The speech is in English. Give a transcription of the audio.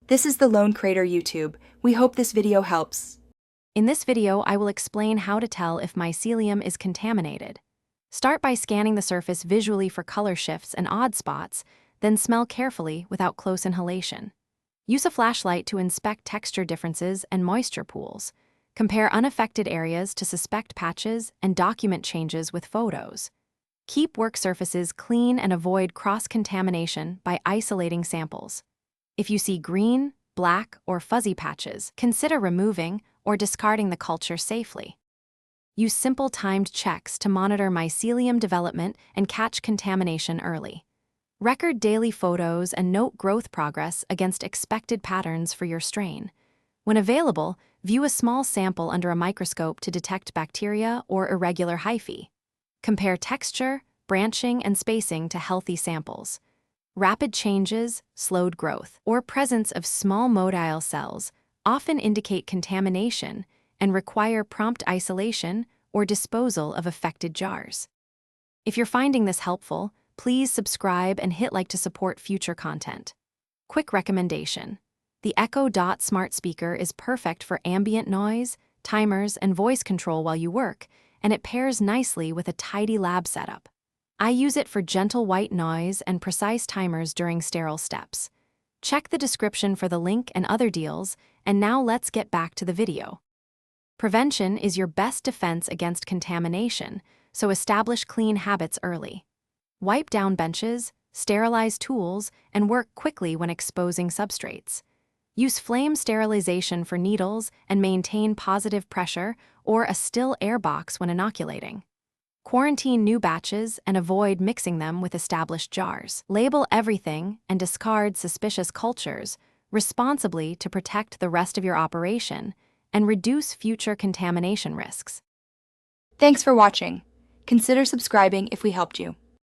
This is the Lone Crater YouTube. We hope this video helps. In this video, I will explain how to tell if mycelium is contaminated. Start by scanning the surface visually for color shifts and odd spots, then smell carefully without close inhalation. Use a flashlight to inspect texture differences and moisture pools. Compare unaffected areas to suspect patches and document changes with photos. Keep work surfaces clean and avoid cross-contamination by isolating samples. If you see green, black, or fuzzy patches, consider removing or discarding the culture safely. Use simple timed checks to monitor mycelium development and catch contamination early. Record daily photos and note growth progress against expected patterns for your strain. When available, view a small sample under a microscope to detect bacteria or irregular hyphae. Compare texture, branching, and spacing to healthy samples. Rapid changes, slowed growth, or presence of small motile cells often indicate contamination and require prompt isolation or disposal of affected jars. If you're finding this helpful, please subscribe and hit like to support future content. Quick recommendation: the Echo Dot smart speaker is perfect for ambient noise, timers, and voice control while you work, and it pairs nicely with a tidy lab setup. I use it for gentle white noise and precise timers during sterile steps. Check the description for the link and other deals, and now let's get back to the video. Prevention is your best defense against contamination, so establish clean habits early. Wipe down benches, sterilize tools, and work quickly when exposing substrates. Use flame sterilization for needles and maintain positive pressure or a still air box when inoculating. Quarantine new batches and avoid mixing them with established jars. Label everything and discard suspicious cultures responsibly to protect the rest of your operation and reduce future contamination risks. Thanks for watching. Consider subscribing if we helped you.